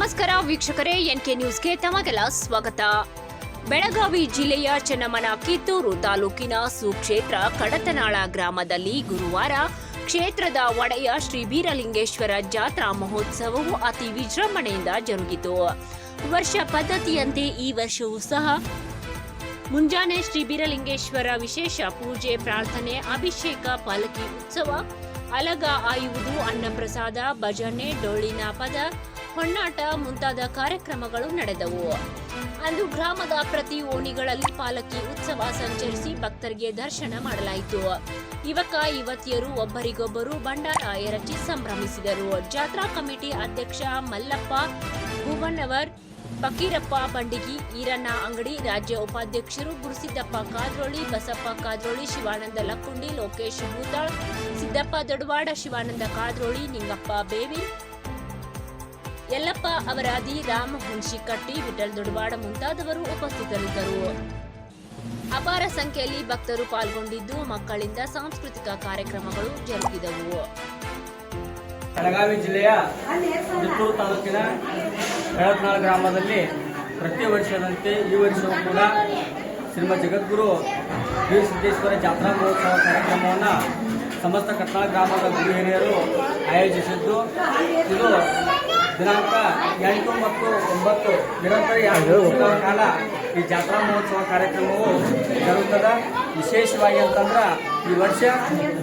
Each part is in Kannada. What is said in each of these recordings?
ನಮಸ್ಕಾರ ವೀಕ್ಷಕರೇ, ಎನ್ಕೆ ನ್ಯೂಸ್ಗೆ ತಮಗೆಲ್ಲ ಸ್ವಾಗತ. ಬೆಳಗಾವಿ ಜಿಲ್ಲೆಯ ಚೆನ್ನಮ್ಮನ ಕಿತ್ತೂರು ತಾಲೂಕಿನ ಸುಕ್ಷೇತ್ರ ಕಡತನಾಳ ಗ್ರಾಮದಲ್ಲಿ ಗುರುವಾರ ಕ್ಷೇತ್ರದ ಒಡೆಯ ಶ್ರೀ ಬೀರಲಿಂಗೇಶ್ವರ ಜಾತ್ರಾ ಮಹೋತ್ಸವವು ಅತಿ ವಿಜೃಂಭಣೆಯಿಂದ ಜರುಗಿತು. ವರ್ಷ ಪದ್ಧತಿಯಂತೆ ಈ ವರ್ಷವೂ ಸಹ ಮುಂಜಾನೆ ಶ್ರೀ ಬೀರಲಿಂಗೇಶ್ವರ ವಿಶೇಷ ಪೂಜೆ, ಪ್ರಾರ್ಥನೆ, ಅಭಿಷೇಕ, ಪಾಲಕಿ ಉತ್ಸವ, ಅಲಗ ಆಯುವುದು, ಅನ್ನಪ್ರಸಾದ, ಭಜನೆ, ಡೊಳ್ಳಿನ ಪದ, ಹೊನ್ನಾಟ ಮುಂತಾದ ಕಾರ್ಯಕ್ರಮಗಳು ನಡೆದವು. ಅಂದು ಗ್ರಾಮದ ಪ್ರತಿ ಓಣಿಗಳಲ್ಲಿ ಪಾಲಕಿ ಉತ್ಸವ ಸಂಚರಿಸಿ ಭಕ್ತರಿಗೆ ದರ್ಶನ ಮಾಡಲಾಯಿತು. ಯುವಕ ಯುವತಿಯರು ಒಬ್ಬರಿಗೊಬ್ಬರು ಭಂಡಾರ ಎರಚಿ ಸಂಭ್ರಮಿಸಿದರು. ಜಾತ್ರಾ ಕಮಿಟಿ ಅಧ್ಯಕ್ಷ ಮಲ್ಲಪ್ಪ ಭುವನವರ್, ಫಕೀರಪ್ಪ ಬಂಡಿಗಿ, ಈರಣ್ಣ ಅಂಗಡಿ, ರಾಜ್ಯ ಉಪಾಧ್ಯಕ್ಷರು ಗುರುಸಿದ್ದಪ್ಪ ಕಾದ್ರೋಳಿ, ಬಸಪ್ಪ ಕಾದ್ರೋಳಿ, ಶಿವಾನಂದ ಲಕ್ಕುಂಡಿ, ಲೋಕೇಶ್ ಭೂತಾಳ್, ಸಿದ್ದಪ್ಪ ದೊಡವಾಡ, ಶಿವಾನಂದ ಕಾದ್ರೋಳಿ, ನಿಂಗಪ್ಪ ಬೇವಿ, ಯಲ್ಲಪ್ಪ ಅವರಾದಿ, ರಾಮ ಹುಣಶಿಕಟ್ಟಿ, ವಿಠಲ್ ದೊಡವಾಡ ಮುಂತಾದವರು ಉಪಸ್ಥಿತರಿದ್ದರು. ಅಪಾರ ಸಂಖ್ಯೆಯಲ್ಲಿ ಭಕ್ತರು ಪಾಲ್ಗೊಂಡಿದ್ದು ಮಕ್ಕಳಿಂದ ಸಾಂಸ್ಕೃತಿಕ ಕಾರ್ಯಕ್ರಮಗಳು ಜರುಗಿದವು. ಬೆಳಗಾವಿ ಜಿಲ್ಲೆಯ ಕಿತ್ತೂರು ತಾಲೂಕಿನ ಕಡತನಾಳ ಗ್ರಾಮದಲ್ಲಿ ಪ್ರತಿ ವರ್ಷದಂತೆ ಈ ವರ್ಷವೂ ಕೂಡ ಶ್ರೀಮದ್ ಜಗದ್ಗುರು ಬೀರಸಿದ್ದೇಶ್ವರ ಜಾತ್ರಾ ಮಹೋತ್ಸವ ಕಾರ್ಯಕ್ರಮವನ್ನು ಸಮಸ್ತ ಕಡತನಾಳ ಗ್ರಾಮದ ಗುರು ಹಿರಿಯರು ಆಯೋಜಿಸಿದ್ದು, ಇದು ದಿನಾಂಕ 8 ಮತ್ತು 9 ನಿರಂತರ 2 ದಿನಗಳ ಕಾಲ ಈ ಜಾತ್ರಾ ಮಹೋತ್ಸವ ಕಾರ್ಯಕ್ರಮವು ಜರುಗುತ್ತದೆ. ವಿಶೇಷವಾಗಿ ಅಂತಂದ್ರೆ ಈ ವರ್ಷ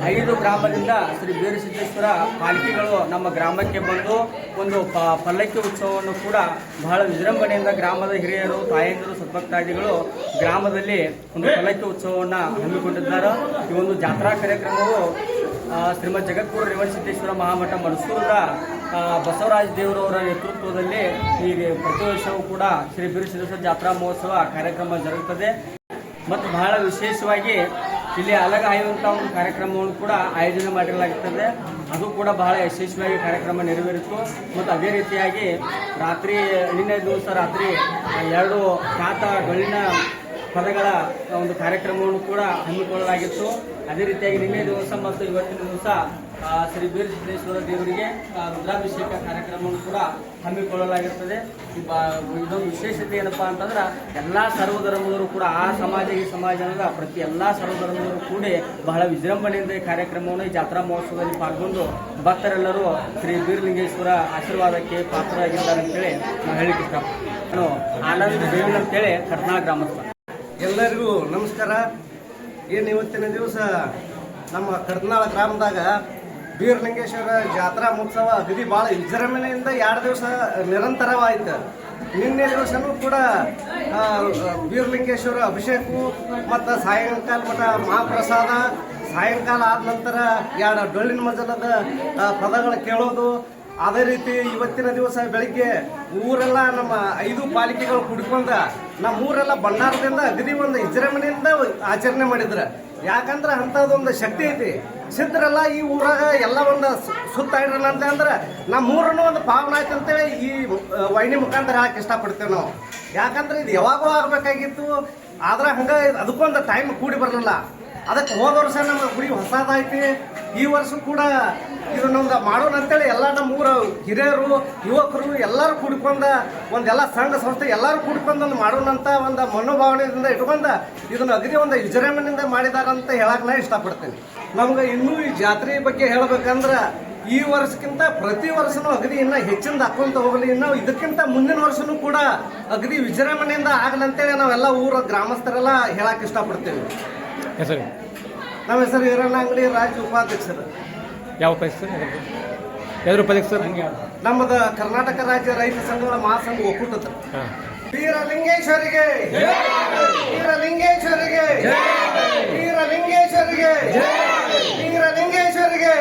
5 ಗ್ರಾಮದಿಂದ ಶ್ರೀ ಬೀರಸಿದ್ದೇಶ್ವರ ಪಾಲಿಕೆಗಳು ನಮ್ಮ ಗ್ರಾಮಕ್ಕೆ ಬಂದು ಒಂದು ಪಲ್ಲಕ್ಕಿ ಉತ್ಸವವನ್ನು ಕೂಡ ಬಹಳ ವಿಜೃಂಭಣೆಯಿಂದ ಗ್ರಾಮದ ಹಿರಿಯರು, ತಾಯಂದಿರು, ಸದ್ಭಕ್ತಾದಿಗಳು ಗ್ರಾಮದಲ್ಲಿ ಒಂದು ಪಲ್ಲಕ್ಕಿ ಉತ್ಸವವನ್ನು ಹಮ್ಮಿಕೊಂಡಿದ್ದಾರೆ. ಈ ಒಂದು ಜಾತ್ರಾ ಕಾರ್ಯಕ್ರಮವು ಶ್ರೀಮದ್ ಜಗದ್ಗುರು ರೇವಣಸಿದ್ದೇಶ್ವರ ಮಹಾಮಠ ಮನಸೂರದ ಬಸವರಾಜ ದೇವರವರ ನೇತೃತ್ವದಲ್ಲಿ ಈ ಪ್ರತಿ ವರ್ಷವೂ ಕೂಡ ಶ್ರೀ ಬೀರಸಿದ್ದೇಶ್ವರ ಜಾತ್ರಾ ಮಹೋತ್ಸವ ಕಾರ್ಯಕ್ರಮ ಜರುಗುತ್ತದೆ. ಮತ್ತು ಬಹಳ ವಿಶೇಷವಾಗಿ ಇಲ್ಲಿ ಅಲಗ ಆಯುವಂಥ ಒಂದು ಕಾರ್ಯಕ್ರಮವನ್ನು ಕೂಡ ಆಯೋಜನೆ ಮಾಡಿರಲಾಗುತ್ತದೆ. ಅದು ಕೂಡ ಬಹಳ ಯಶಸ್ವಿಯಾಗಿ ಕಾರ್ಯಕ್ರಮ ನೆರವೇರಿತು. ಮತ್ತು ಅದೇ ರೀತಿಯಾಗಿ ನಿನ್ನೆ ದಿವಸ ರಾತ್ರಿ 2 ಖ್ಯಾತ ಡೊಳ್ಳಿನ ಪದಗಳ ಒಂದು ಕಾರ್ಯಕ್ರಮವನ್ನು ಕೂಡ ಹಮ್ಮಿಕೊಳ್ಳಲಾಗಿತ್ತು. ಅದೇ ರೀತಿಯಾಗಿ ನಿನ್ನೆ ದಿವಸ ಮತ್ತು ಇವತ್ತಿನ ದಿವಸ ಶ್ರೀ ಬೀರಸಿದ್ದೇಶ್ವರ ದೇವರಿಗೆ ರುದ್ರಾಭಿಷೇಕ ಕಾರ್ಯಕ್ರಮವನ್ನು ಕೂಡ ಹಮ್ಮಿಕೊಳ್ಳಲಾಗಿರ್ತದೆ. ಇದೊಂದು ವಿಶೇಷತೆ ಏನಪ್ಪಾ ಅಂತಂದ್ರೆ ಎಲ್ಲ ಸರ್ವಧರ್ಮದವರು ಕೂಡ ಆ ಸಮಾಜ ಈ ಸಮಾಜ ಅನ್ನೋದ ಪ್ರತಿ ಎಲ್ಲ ಸರ್ವಧರ್ಮದವರು ಕೂಡಿ ಬಹಳ ವಿಜೃಂಭಣೆಯಿಂದ ಈ ಕಾರ್ಯಕ್ರಮವನ್ನು ಈ ಜಾತ್ರಾ ಮಹೋತ್ಸವದಲ್ಲಿ ಪಾಲ್ಗೊಂಡು ಭಕ್ತರೆಲ್ಲರೂ ಶ್ರೀ ಬೀರಲಿಂಗೇಶ್ವರ ಆಶೀರ್ವಾದಕ್ಕೆ ಪಾತ್ರರಾಗಿದ್ದಾರೆ ಅಂತೇಳಿ ನಾವು ಹೇಳಿಕ್ಕೆ ಇಷ್ಟಪಡ್ತೀನಿ. ನಾನು ಆನಂದ್ ದೇವಿನ ಅಂತೇಳಿ ಕಡತನಾಳ ಗ್ರಾಮಸ್ಥ. ಎಲ್ಲರಿಗೂ ನಮಸ್ಕಾರ. ಏನು ಇವತ್ತಿನ ದಿವಸ ನಮ್ಮ ಕಡತನಾಳ ಗ್ರಾಮದಾಗ ಬೀರಲಿಂಗೇಶ್ವರ ಜಾತ್ರಾ ಮಹೋತ್ಸವ ಅಗದಿ ಭಾಳ ವಿಜೃಂಭಣೆಯಿಂದ 2 ದಿವಸ ನಿರಂತರವಾಯಿತು. ನಿನ್ನೆ ದಿವಸನೂ ಕೂಡ ಬೀರಲಿಂಗೇಶ್ವರ ಅಭಿಷೇಕವು ಮತ್ತು ಸಾಯಂಕಾಲ ಮಠ ಮಹಾಪ್ರಸಾದ, ಸಾಯಂಕಾಲ ಆದ ನಂತರ 2 ಡೊಳ್ಳಿನ ಮಜಲದ ಪದಗಳು ಕೇಳೋದು. ಅದೇ ರೀತಿ ಇವತ್ತಿನ ದಿವಸ ಬೆಳಿಗ್ಗೆ ಊರೆಲ್ಲ ನಮ್ಮ 5 ಪಾಲಿಕೆಗಳು ಕುಡ್ಕೊಂಡ ನಮ್ಮ ಊರೆಲ್ಲ ಭಂಡಾರದಿಂದ ಅಗದಿ ಒಂದು ವಿಜೃಂಭಣೆಯಿಂದ ಆಚರಣೆ ಮಾಡಿದ್ರು. ಯಾಕಂದ್ರೆ ಅಂಥದ್ದೊಂದು ಶಕ್ತಿ ಐತಿ. ಸಿದ್ಧರೆಲ್ಲ ಈ ಊರಾಗ ಎಲ್ಲ ಒಂದು ಸುತ್ತಾಡ್ರಲ್ಲ ಅಂತಂದ್ರೆ ನಮ್ಮ ಊರನ್ನು ಒಂದು ಪಾವನ ಆಯ್ತು ಅಂತೇಳಿ ಈ ವಾಹಿನಿ ಮುಖಾಂತರ ಹೇಳಕ್ಕೆ ಇಷ್ಟಪಡ್ತೇವೆ ನಾವು. ಯಾಕಂದ್ರೆ ಇದು ಯಾವಾಗೋ ಆಗಬೇಕಾಗಿತ್ತು, ಆದ್ರೆ ಹಂಗೆ ಅದಕ್ಕೊಂದು ಟೈಮ್ ಕೂಡಿ ಬರಲಿಲ್ಲ. ಅದಕ್ಕೆ ಹೋದ ವರ್ಷ ನಮ್ಮ ಗುಡಿ ಹೊಸದಾಯ್ತಿ. ಈ ವರ್ಷ ಕೂಡ ಇದನ್ನೊಂದು ಮಾಡೋಣ ಅಂತೇಳಿ ಎಲ್ಲ ನಮ್ಮ ಊರ ಹಿರಿಯರು, ಯುವಕರು ಎಲ್ಲರೂ ಕೂಡ್ಕೊಂಡ ಒಂದೆಲ್ಲ ಸಂಘ ಸಂಸ್ಥೆ ಎಲ್ಲರೂ ಕೂಡ್ಕೊಂಡು ಒಂದು ಮಾಡೋಣ ಅಂತ ಒಂದು ಮನೋಭಾವನೆಯಿಂದ ಇಟ್ಕೊಂಡ ಇದನ್ನು ಅಗದಿ ಒಂದು ವಿಜೃಂಭಣೆಯಿಂದ ಮಾಡಿದಾರಂತ ಹೇಳಕ್ಕೆ ನಾ ಇಷ್ಟಪಡ್ತೀನಿ. ನಮ್ಗೆ ಇನ್ನೂ ಈ ಜಾತ್ರೆ ಬಗ್ಗೆ ಹೇಳ್ಬೇಕಂದ್ರೆ ಈ ವರ್ಷಕ್ಕಿಂತ ಪ್ರತಿ ವರ್ಷನೂ ಅಗದಿ ಇನ್ನೂ ಹೆಚ್ಚಿಂದ ಹಾಕೊಂತ ಹೋಗಲಿ. ಇನ್ನು ಇದಕ್ಕಿಂತ ಮುಂದಿನ ವರ್ಷನೂ ಕೂಡ ಅಗದಿ ವಿಜೃಂಭಣೆಯಿಂದ ಆಗಲಂತೇಳಿ ನಾವೆಲ್ಲ ಊರ ಗ್ರಾಮಸ್ಥರೆಲ್ಲ ಹೇಳಕ್ಕೆ ಇಷ್ಟಪಡ್ತೀವಿ. ನಮ್ಮ ಹೆಸರು ಈರಣ್ಣ ಅಂಗಡಿ, ರಾಜ್ಯ ಉಪಾಧ್ಯಕ್ಷರು. ಯಾವ ಎದುರು ಉಪಾಧ್ಯಕ್ಷರು? ನಮ್ಮದು ಕರ್ನಾಟಕ ರಾಜ್ಯ ರೈತ ಸಂಘಗಳ ಮಹಾಸಂಘ ಒಕ್ಕೂಟದ. ಬೀರಲಿಂಗೇಶ್ವರಿಗೆ, ಬೀರಲಿಂಗೇಶ್ವರಿಗೆ, ಬೀರಲಿಂಗೇಶ್ವರಿಗೆ, ಬೀರಲಿಂಗೇಶ್ವರಿಗೆ.